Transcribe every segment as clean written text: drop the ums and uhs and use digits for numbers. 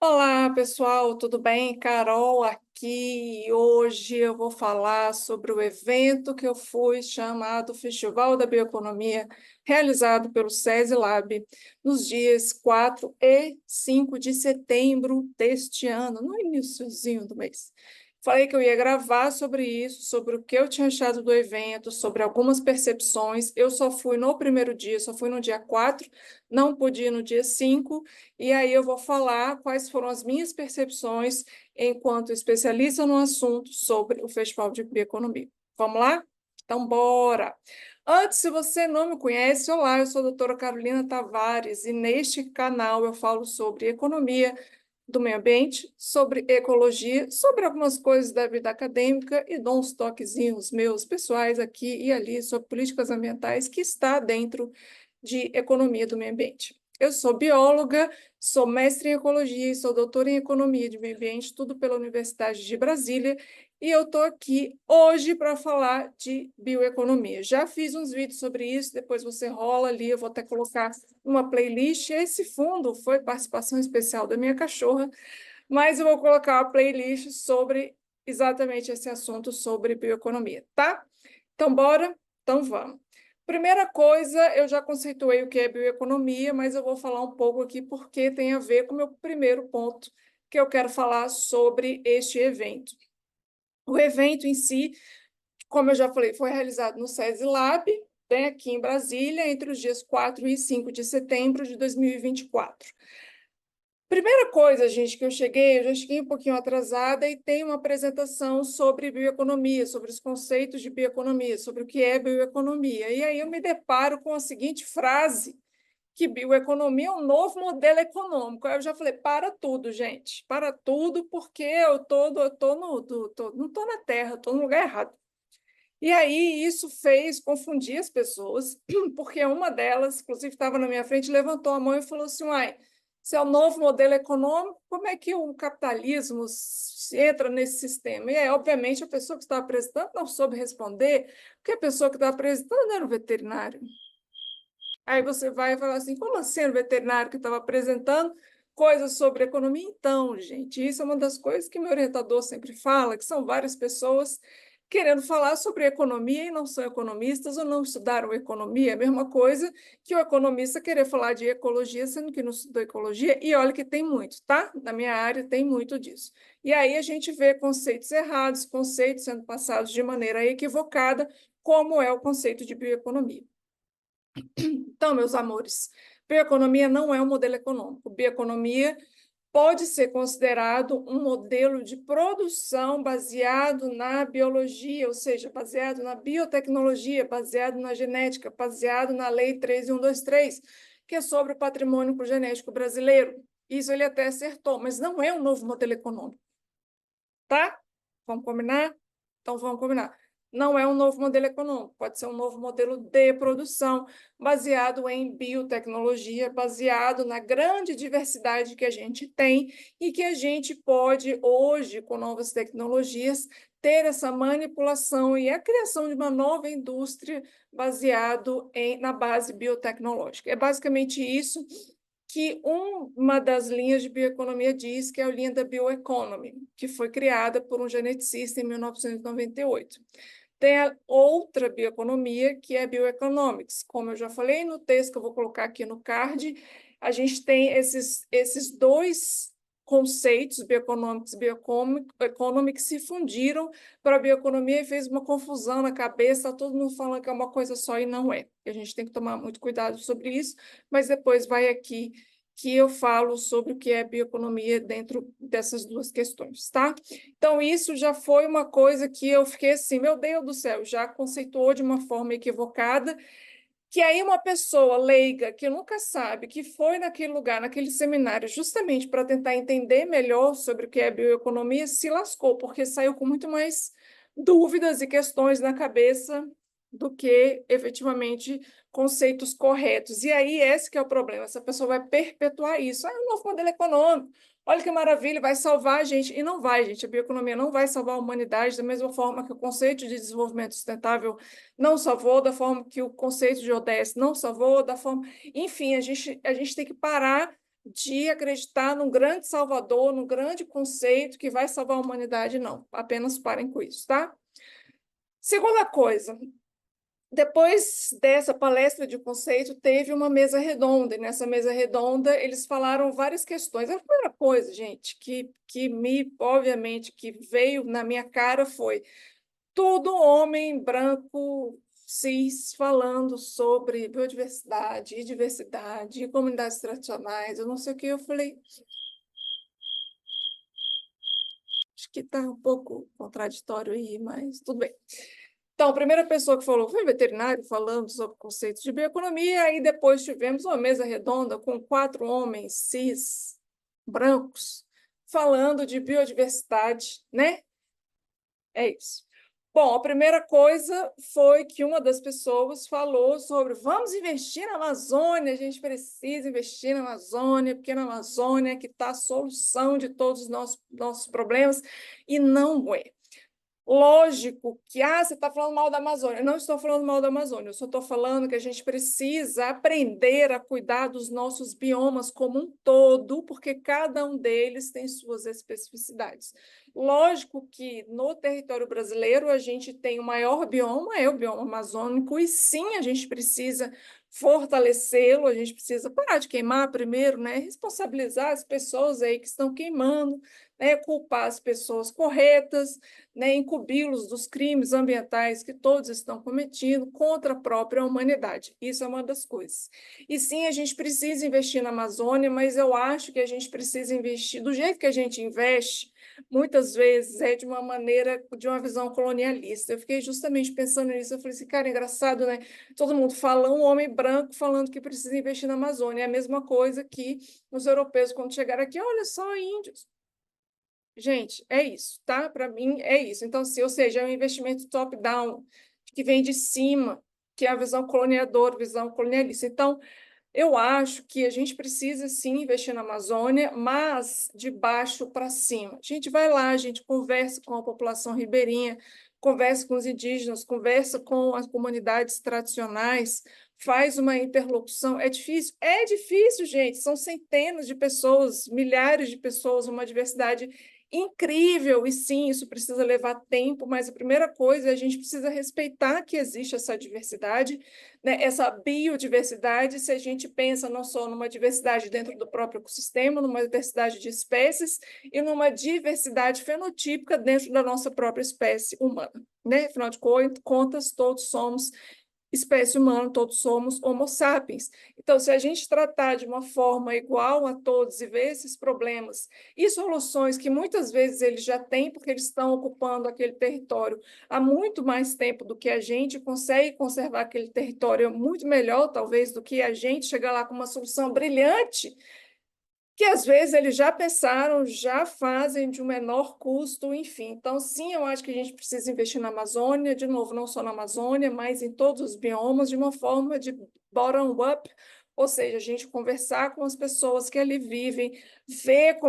Olá, pessoal, tudo bem? Carol aqui. Hoje eu vou falar sobre o evento que eu fui chamado Festival da Bioeconomia, realizado pelo SESI Lab, nos dias 4 e 5 de setembro deste ano, no iniciozinho do mês. Falei que eu ia gravar sobre isso, sobre o que eu tinha achado do evento, sobre algumas percepções. Eu só fui no primeiro dia, só fui no dia 4, não pude ir no dia 5. E aí eu vou falar quais foram as minhas percepções enquanto especialista no assunto sobre o Festival de Bioeconomia. Vamos lá? Então, bora! Antes, se você não me conhece, olá, eu sou a doutora Carolina Tavares e neste canal eu falo sobre economia do meio ambiente, sobre ecologia, sobre algumas coisas da vida acadêmica e dou uns toquezinhos meus pessoais aqui e ali sobre políticas ambientais que está dentro de economia do meio ambiente. Eu sou bióloga, sou mestre em ecologia e sou doutora em economia de meio ambiente, tudo pela Universidade de Brasília, e eu estou aqui hoje para falar de bioeconomia. Já fiz uns vídeos sobre isso, depois você rola ali, eu vou até colocar uma playlist. Esse fundo foi participação especial da minha cachorra, mas eu vou colocar uma playlist sobre exatamente esse assunto sobre bioeconomia, tá? Então, bora? Então, vamos. Primeira coisa, eu já conceituei o que é bioeconomia, mas eu vou falar um pouco aqui porque tem a ver com o meu primeiro ponto que eu quero falar sobre este evento. O evento em si, como eu já falei, foi realizado no SESI Lab, bem aqui em Brasília, entre os dias 4 e 5 de setembro de 2024. Primeira coisa, gente, que eu já cheguei um pouquinho atrasada e tem uma apresentação sobre bioeconomia, sobre os conceitos de bioeconomia, sobre o que é bioeconomia. E aí eu me deparo com a seguinte frase, que bioeconomia é um novo modelo econômico. Aí eu já falei, para tudo, gente, para tudo, porque não estou na Terra, estou no lugar errado. E aí isso fez confundir as pessoas, porque uma delas, inclusive estava na minha frente, levantou a mão e falou assim, uai, se é o novo modelo econômico, como é que o capitalismo entra nesse sistema? E aí, obviamente, a pessoa que estava apresentando não soube responder, porque a pessoa que estava apresentando era o veterinário. Aí você vai falar assim, como assim o veterinário que estava apresentando coisas sobre economia? Então, gente, isso é uma das coisas que meu orientador sempre fala, que são várias pessoas querendo falar sobre economia e não são economistas ou não estudaram economia. É a mesma coisa que o economista querer falar de ecologia, sendo que não estudou ecologia. E olha que tem muito, tá? Na minha área tem muito disso. E aí a gente vê conceitos errados, conceitos sendo passados de maneira equivocada, como é o conceito de bioeconomia. Então, meus amores, bioeconomia não é um modelo econômico. Bioeconomia pode ser considerado um modelo de produção baseado na biologia, ou seja, baseado na biotecnologia, baseado na genética, baseado na Lei 13123, que é sobre o patrimônio genético brasileiro. Isso ele até acertou, mas não é um novo modelo econômico, tá? Vamos combinar? Então, vamos combinar. Não é um novo modelo econômico, pode ser um novo modelo de produção, baseado em biotecnologia, baseado na grande diversidade que a gente tem e que a gente pode, hoje, com novas tecnologias, ter essa manipulação e a criação de uma nova indústria baseado na base biotecnológica. É basicamente isso que uma das linhas de bioeconomia diz, que é a linha da bioeconomy, que foi criada por um geneticista em 1998. Tem a outra bioeconomia, que é a bioeconomics. Como eu já falei no texto que eu vou colocar aqui no card, a gente tem esses dois conceitos, bioeconomics e bioeconomy, que se fundiram para a bioeconomia e fez uma confusão na cabeça, tá todo mundo falando que é uma coisa só e não é. E a gente tem que tomar muito cuidado sobre isso, mas depois vai aqui que eu falo sobre o que é bioeconomia dentro dessas duas questões, tá? Então, isso já foi uma coisa que eu fiquei assim, meu Deus do céu, já conceituou de uma forma equivocada, que aí uma pessoa leiga, que nunca sabe, que foi naquele lugar, naquele seminário, justamente para tentar entender melhor sobre o que é bioeconomia, se lascou, porque saiu com muito mais dúvidas e questões na cabeça do que efetivamente conceitos corretos. E aí esse que é o problema, essa pessoa vai perpetuar isso. Ah, é um novo modelo econômico, olha que maravilha, vai salvar a gente. E não vai, gente, a bioeconomia não vai salvar a humanidade da mesma forma que o conceito de desenvolvimento sustentável não salvou, da forma que o conceito de ODS não salvou, da forma... Enfim, a gente tem que parar de acreditar num grande salvador, num grande conceito que vai salvar a humanidade, não. Apenas parem com isso, tá? Segunda coisa, depois dessa palestra de conceito, teve uma mesa redonda, e nessa mesa redonda eles falaram várias questões. A primeira coisa, gente, obviamente, que veio na minha cara foi tudo homem branco, cis, falando sobre biodiversidade e diversidade e comunidades tradicionais, eu não sei o que, eu falei, acho que está um pouco contraditório aí, mas tudo bem. Então, a primeira pessoa que falou foi o veterinário, falando sobre conceitos de bioeconomia, e depois tivemos uma mesa redonda com 4 homens cis, brancos, falando de biodiversidade, né? É isso. Bom, a primeira coisa foi que uma das pessoas falou sobre vamos investir na Amazônia, a gente precisa investir na Amazônia, porque na Amazônia que está a solução de todos os nossos problemas, e não é. Lógico que, você está falando mal da Amazônia. Eu não estou falando mal da Amazônia, eu só estou falando que a gente precisa aprender a cuidar dos nossos biomas como um todo, porque cada um deles tem suas especificidades. Lógico que no território brasileiro a gente tem o maior bioma, é o bioma amazônico, e sim, a gente precisa fortalecê-lo, a gente precisa parar de queimar primeiro, né? Responsabilizar as pessoas aí que estão queimando, né? Culpar as pessoas corretas, né, incumbi-los dos crimes ambientais que todos estão cometendo contra a própria humanidade. Isso é uma das coisas. E sim, a gente precisa investir na Amazônia, mas eu acho que a gente precisa investir do jeito que a gente investe, muitas vezes é de uma maneira, de uma visão colonialista. Eu fiquei justamente pensando nisso, eu falei assim, cara, é engraçado, né? Todo mundo fala, um homem branco falando que precisa investir na Amazônia. É a mesma coisa que os europeus, quando chegaram aqui, olha só, índios. Gente, é isso, tá? Para mim, é isso. Então, ou seja, é um investimento top-down, que vem de cima, que é a visão coloniadora, visão colonialista. Então, eu acho que a gente precisa, sim, investir na Amazônia, mas de baixo para cima. A gente vai lá, a gente conversa com a população ribeirinha, conversa com os indígenas, conversa com as comunidades tradicionais, faz uma interlocução. É difícil, gente. São centenas de pessoas, milhares de pessoas, uma diversidade incrível, e sim, isso precisa levar tempo, mas a primeira coisa é a gente precisa respeitar que existe essa diversidade, né, essa biodiversidade, se a gente pensa não só numa diversidade dentro do próprio ecossistema, numa diversidade de espécies e numa diversidade fenotípica dentro da nossa própria espécie humana, né? Afinal de contas, todos somos espécie humana, todos somos Homo sapiens. Então, se a gente tratar de uma forma igual a todos e ver esses problemas e soluções que muitas vezes eles já têm, porque eles estão ocupando aquele território há muito mais tempo do que a gente, consegue conservar aquele território muito melhor, talvez, do que a gente chegar lá com uma solução brilhante, que às vezes eles já pensaram, já fazem de um menor custo, enfim. Então, sim, eu acho que a gente precisa investir na Amazônia, de novo, não só na Amazônia, mas em todos os biomas, de uma forma de bottom-up, ou seja, a gente conversar com as pessoas que ali vivem, ver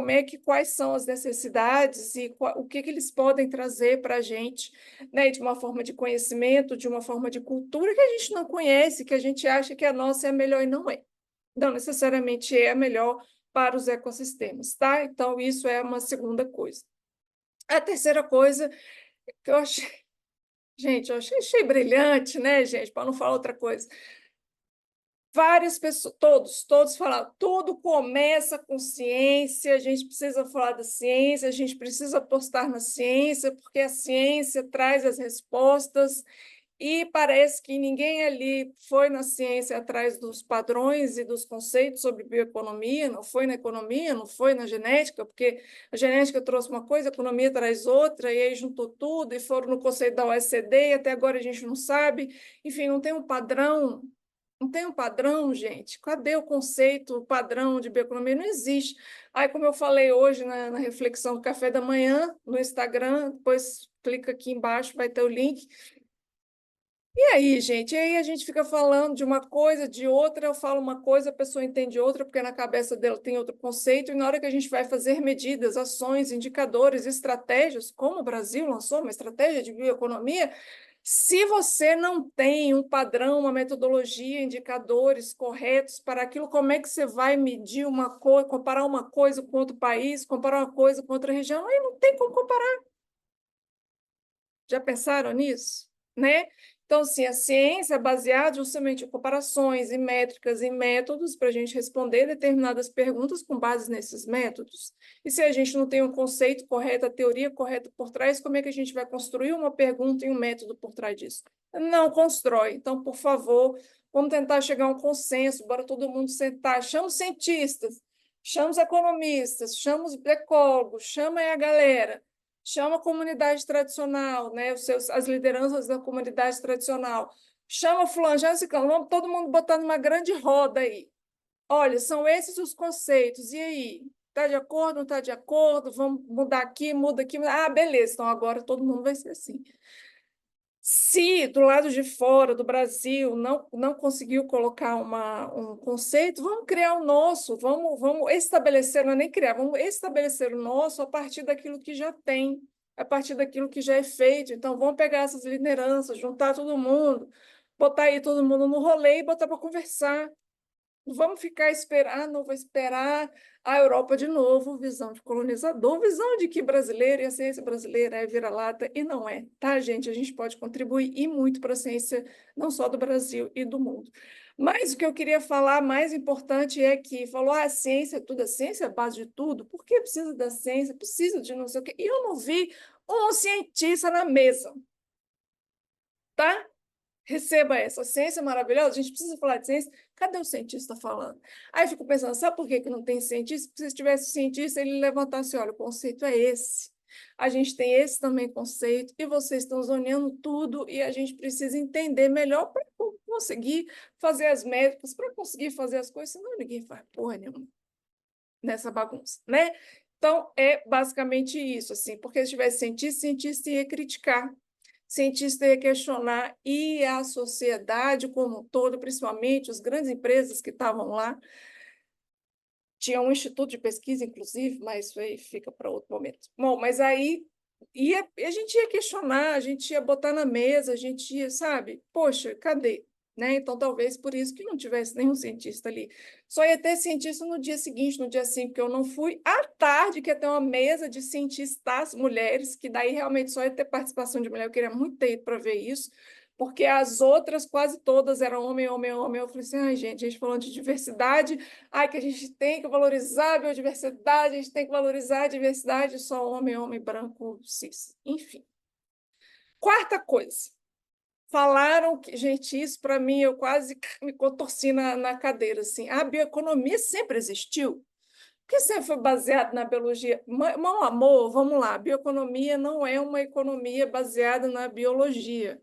quais são as necessidades e o que eles podem trazer para a gente, né, de uma forma de conhecimento, de uma forma de cultura que a gente não conhece, que a gente acha que a nossa é a melhor e não é. Não necessariamente é a melhor para os ecossistemas, tá? Então, isso é uma segunda coisa. A terceira coisa que eu achei, gente, achei brilhante, né, gente, para não falar outra coisa. Várias pessoas, todos falaram, tudo começa com ciência, a gente precisa falar da ciência, a gente precisa apostar na ciência, porque a ciência traz as respostas. E parece que ninguém ali foi na ciência atrás dos padrões e dos conceitos sobre bioeconomia, não foi na economia, não foi na genética, porque a genética trouxe uma coisa, a economia traz outra, e aí juntou tudo, e foram no conceito da OECD, e até agora a gente não sabe. Enfim, não tem um padrão. Não tem um padrão, gente. Cadê o conceito, o padrão de bioeconomia? Não existe. Aí, como eu falei hoje na reflexão do café da manhã, no Instagram, depois clica aqui embaixo, vai ter o link. E aí, gente? E aí a gente fica falando de uma coisa, de outra, eu falo uma coisa, a pessoa entende outra, porque na cabeça dela tem outro conceito, e na hora que a gente vai fazer medidas, ações, indicadores, estratégias, como o Brasil lançou uma estratégia de bioeconomia, Se você não tem um padrão, uma metodologia, indicadores corretos para aquilo, como é que você vai medir uma coisa, comparar uma coisa com outro país, comparar uma coisa com outra região? Aí não tem como comparar. Já pensaram nisso? Né? Então, assim, a ciência é baseada justamente em comparações, em métricas, em métodos para a gente responder determinadas perguntas com base nesses métodos. E se a gente não tem um conceito correto, a teoria correta por trás, como é que a gente vai construir uma pergunta e um método por trás disso? Não constrói. Então, por favor, vamos tentar chegar a um consenso, bora todo mundo sentar, chama os cientistas, chama os economistas, chama os ecólogos, chama aí a galera, chama a comunidade tradicional, né, as lideranças da comunidade tradicional, chama fulano, chama ciclano, vamos todo mundo botar numa grande roda aí. Olha, são esses os conceitos, e aí? Está de acordo, não está de acordo? Vamos mudar aqui, muda aqui. Ah, beleza, então agora todo mundo vai ser assim. Se do lado de fora do Brasil não conseguiu colocar um conceito, vamos criar o nosso, vamos estabelecer, não é nem criar, vamos estabelecer o nosso a partir daquilo que já tem, a partir daquilo que já é feito. Então, vamos pegar essas lideranças, juntar todo mundo, botar aí todo mundo no rolê e botar para conversar. Não vamos ficar esperando, não vou esperar a Europa de novo, visão de colonizador, visão de que brasileiro e a ciência brasileira é vira-lata, e não é, tá, gente? A gente pode contribuir e muito para a ciência, não só do Brasil e do mundo. Mas o que eu queria falar mais importante é que falou, a ciência é tudo, a ciência é a base de tudo, por que precisa da ciência, precisa de não sei o quê? E eu não vi um cientista na mesa, tá? Receba essa ciência maravilhosa, a gente precisa falar de ciência, cadê o cientista falando? Aí eu fico pensando, sabe por que que não tem cientista? Porque se tivesse cientista, ele levantasse, olha, o conceito é esse, a gente tem esse também conceito, e vocês estão zoneando tudo, e a gente precisa entender melhor para conseguir fazer as métricas, para conseguir fazer as coisas, senão ninguém faz porra nenhuma nessa bagunça, né? Então, é basicamente isso, assim, porque se tivesse cientista, cientista ia criticar, cientista ia questionar, e a sociedade como um todo, principalmente as grandes empresas que estavam lá, tinha um instituto de pesquisa, inclusive, mas isso aí fica para outro momento. Bom, mas aí a gente ia questionar, a gente ia botar na mesa, a gente ia, sabe, poxa, cadê? Né? Então, talvez por isso que não tivesse nenhum cientista ali. Só ia ter cientista no dia seguinte, no dia 5, que eu não fui. À tarde, que ia ter uma mesa de cientistas mulheres, que daí realmente só ia ter participação de mulher. Eu queria muito ter ido para ver isso, porque as outras, quase todas, eram homem, homem, homem. Eu falei assim, ai, gente, a gente falando de diversidade, ai, que a gente tem que valorizar a biodiversidade, a gente tem que valorizar a diversidade, só homem, homem, branco, cis. Enfim. Quarta coisa. Falaram que, gente, isso para mim, eu quase me contorci na cadeira, assim. A bioeconomia sempre existiu, porque sempre foi baseada na biologia. Meu amor, vamos lá, a bioeconomia não é uma economia baseada na biologia.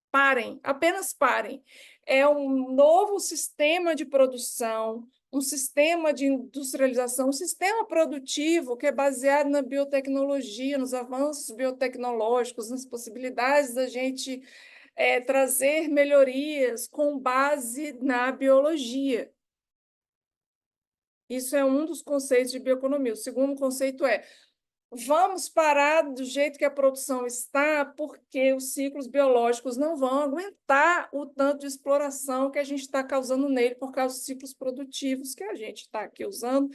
Parem, apenas parem. É um novo sistema de produção, um sistema de industrialização, um sistema produtivo que é baseado na biotecnologia, nos avanços biotecnológicos, nas possibilidades da gente trazer melhorias com base na biologia. Isso é um dos conceitos de bioeconomia. O segundo conceito é: vamos parar do jeito que a produção está, porque os ciclos biológicos não vão aguentar o tanto de exploração que a gente está causando nele por causa dos ciclos produtivos que a gente está aqui usando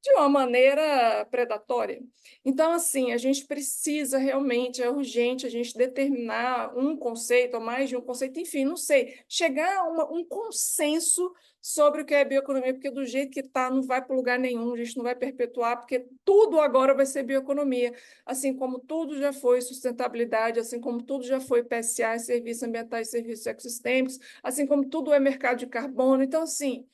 de uma maneira predatória. Então, assim, a gente precisa realmente, é urgente a gente determinar um conceito, ou mais de um conceito, enfim, não sei, chegar a um consenso sobre o que é bioeconomia, porque do jeito que está, não vai para lugar nenhum, a gente não vai perpetuar, porque tudo agora vai ser bioeconomia, assim como tudo já foi sustentabilidade, assim como tudo já foi PSA, serviços ambientais, serviços ecossistêmicos, assim como tudo é mercado de carbono. Então, assim,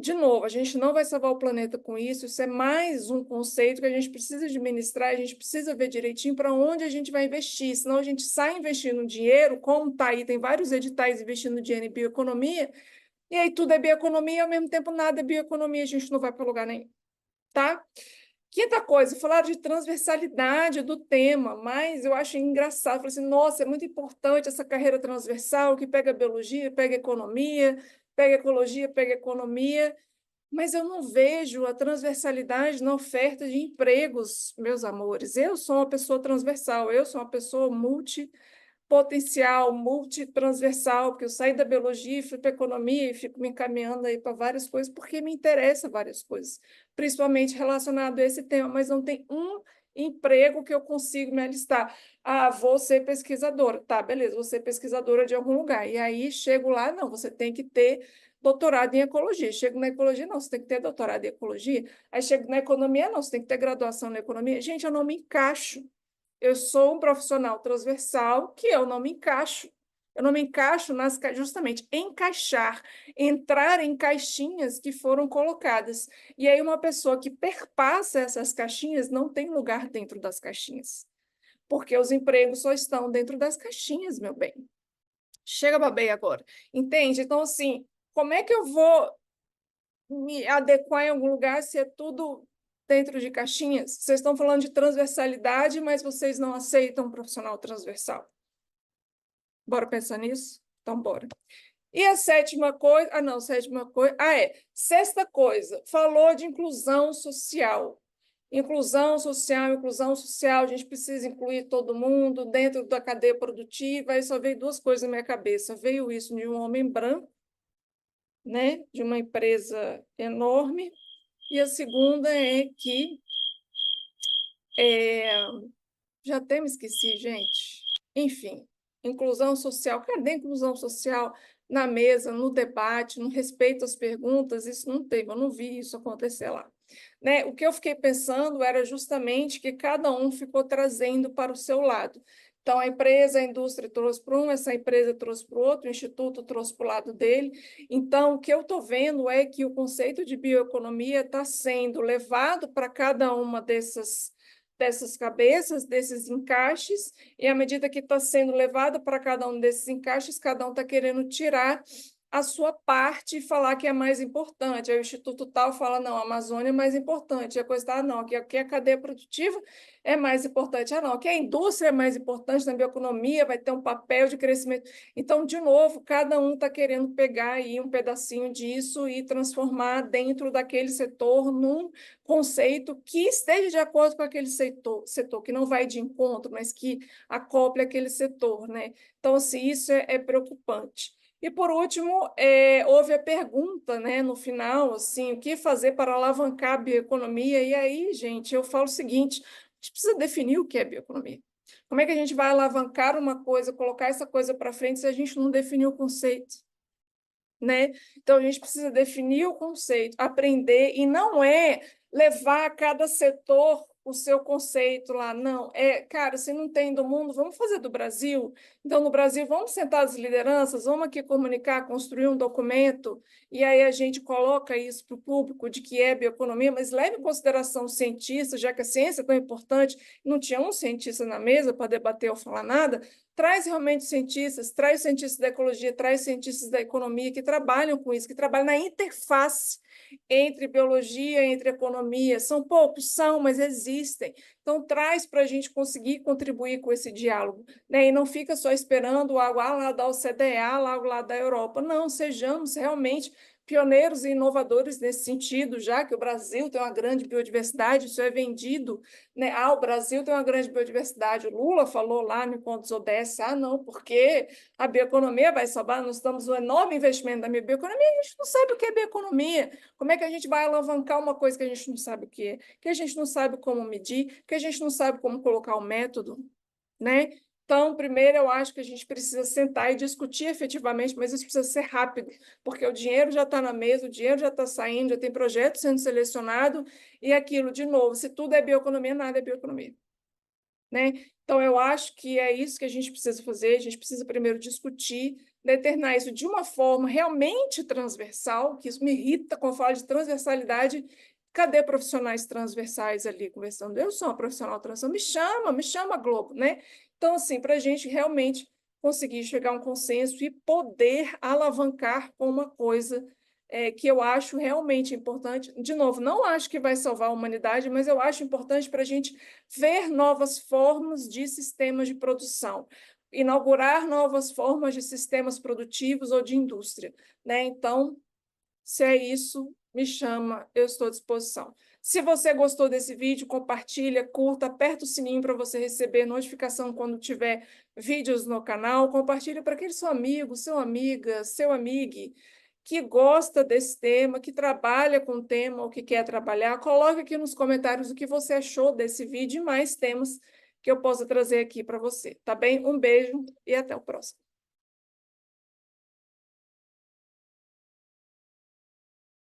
de novo, a gente não vai salvar o planeta com isso, isso é mais um conceito que a gente precisa administrar, a gente precisa ver direitinho para onde a gente vai investir, senão a gente sai investindo dinheiro, como está aí, tem vários editais investindo dinheiro em bioeconomia, e aí tudo é bioeconomia e ao mesmo tempo nada é bioeconomia, a gente não vai para lugar nenhum, tá? Quinta coisa, falaram de transversalidade do tema, mas eu acho engraçado, falei assim, nossa, é muito importante essa carreira transversal que pega biologia, pega economia, pega ecologia, pega economia, Mas eu não vejo a transversalidade na oferta de empregos, meus amores. Eu sou uma pessoa transversal, eu sou uma pessoa multipotencial, multitransversal, porque eu saí da biologia e fui para a economia e fico me encaminhando aí para várias coisas, porque me interessa várias coisas, principalmente relacionado a esse tema, mas não tem um emprego que eu consigo me alistar. Ah, vou ser pesquisadora. Tá, beleza, vou ser pesquisadora de algum lugar. E aí chego lá, não, você tem que ter doutorado em ecologia. Chego na ecologia, não, você tem que ter doutorado em ecologia. Aí chego na economia, não, você tem que ter graduação na economia. Gente, eu não me encaixo. Eu sou um profissional transversal que eu não me encaixo. Eu não me encaixo justamente encaixar, entrar em caixinhas que foram colocadas. E aí uma pessoa que perpassa essas caixinhas não tem lugar dentro das caixinhas, porque os empregos só estão dentro das caixinhas, meu bem. Chega, babei agora. Entende? Então, assim, como é que eu vou me adequar em algum lugar se é tudo dentro de caixinhas? Vocês estão falando de transversalidade, mas vocês não aceitam um profissional transversal. Bora pensar nisso? Então, bora. E a sétima coisa, não, sétima coisa, sexta coisa, falou de inclusão social. Inclusão social, a gente precisa incluir todo mundo dentro da cadeia produtiva, aí só veio duas coisas na minha cabeça. Veio isso de um homem branco, né, de uma empresa enorme, e a segunda é que é, já até me esqueci, gente. Enfim, inclusão social. Cadê a inclusão social na mesa, no debate, no respeito às perguntas? Isso não teve, eu não vi isso acontecer lá. Né? O que eu fiquei pensando era justamente que cada um ficou trazendo para o seu lado. Então, a empresa, a indústria trouxe para um, essa empresa trouxe para o outro, o instituto trouxe para o lado dele. Então, o que eu estou vendo é que o conceito de bioeconomia está sendo levado para cada uma dessas cabeças, desses encaixes, e à medida que está sendo levado para cada um desses encaixes, cada um está querendo tirar a sua parte e falar que é mais importante. Aí o Instituto tal fala, não, a Amazônia é mais importante. E a coisa está, não, aqui a cadeia produtiva é mais importante. Ah, não, aqui a indústria é mais importante, na bioeconomia vai ter um papel de crescimento. Então, de novo, cada um está querendo pegar aí um pedacinho disso e transformar dentro daquele setor num conceito que esteja de acordo com aquele setor que não vai de encontro, mas que acople aquele setor, né? Então, assim, isso é preocupante. E, por último, houve a pergunta, né, no final, assim, o que fazer para alavancar a bioeconomia? E aí, gente, eu falo o seguinte, a gente precisa definir o que é bioeconomia. Como é que a gente vai alavancar uma coisa, colocar essa coisa para frente se a gente não definir o conceito? Né? Então, a gente precisa definir o conceito, aprender, e não é levar a cada setor o seu conceito lá, não. Cara, se não tem do mundo, vamos fazer do Brasil. Então, no Brasil, vamos sentar as lideranças, vamos aqui comunicar, construir um documento, e aí a gente coloca isso para o público de que é bioeconomia, mas leve em consideração os cientistas, já que a ciência é tão importante, não tinha um cientista na mesa para debater ou falar nada, traz realmente cientistas, traz cientistas da ecologia, traz cientistas da economia que trabalham com isso, que trabalham na interface entre biologia e entre economia. São poucos, são, mas existem. Então, traz para a gente conseguir contribuir com esse diálogo, né? E não fica só esperando algo lá da OCDE, algo lá da Europa. Não, sejamos realmente pioneiros e inovadores nesse sentido, já que o Brasil tem uma grande biodiversidade, isso é vendido, né? Ah, o Brasil tem uma grande biodiversidade. O Lula falou lá no Encontros ODS, não, porque a bioeconomia vai salvar, nós estamos um enorme investimento na bioeconomia, a gente não sabe o que é bioeconomia. Como é que a gente vai alavancar uma coisa que a gente não sabe o que é, que a gente não sabe como medir, que a gente não sabe como colocar o método, né? Então, primeiro, eu acho que a gente precisa sentar e discutir efetivamente, mas isso precisa ser rápido, porque o dinheiro já está na mesa, o dinheiro já está saindo, já tem projeto sendo selecionado, e aquilo, de novo, se tudo é bioeconomia, nada é bioeconomia, né? Então, eu acho que é isso que a gente precisa fazer, a gente precisa primeiro discutir, determinar isso de uma forma realmente transversal, que isso me irrita quando falo de transversalidade. Cadê profissionais transversais ali conversando? Eu sou uma profissional transversal, me chama Globo, né? Então, assim, para a gente realmente conseguir chegar a um consenso e poder alavancar com uma coisa que eu acho realmente importante. De novo, não acho que vai salvar a humanidade, mas eu acho importante para a gente ver novas formas de sistemas de produção, inaugurar novas formas de sistemas produtivos ou de indústria, né? Então, se é isso, me chama, eu estou à disposição. Se você gostou desse vídeo, compartilha, curta, aperta o sininho para você receber notificação quando tiver vídeos no canal, compartilha para aquele seu amigo, sua amiga, seu amigo que gosta desse tema, que trabalha com o tema ou que quer trabalhar. Coloque aqui nos comentários o que você achou desse vídeo e mais temas que eu possa trazer aqui para você, tá bem? Um beijo e até o próximo.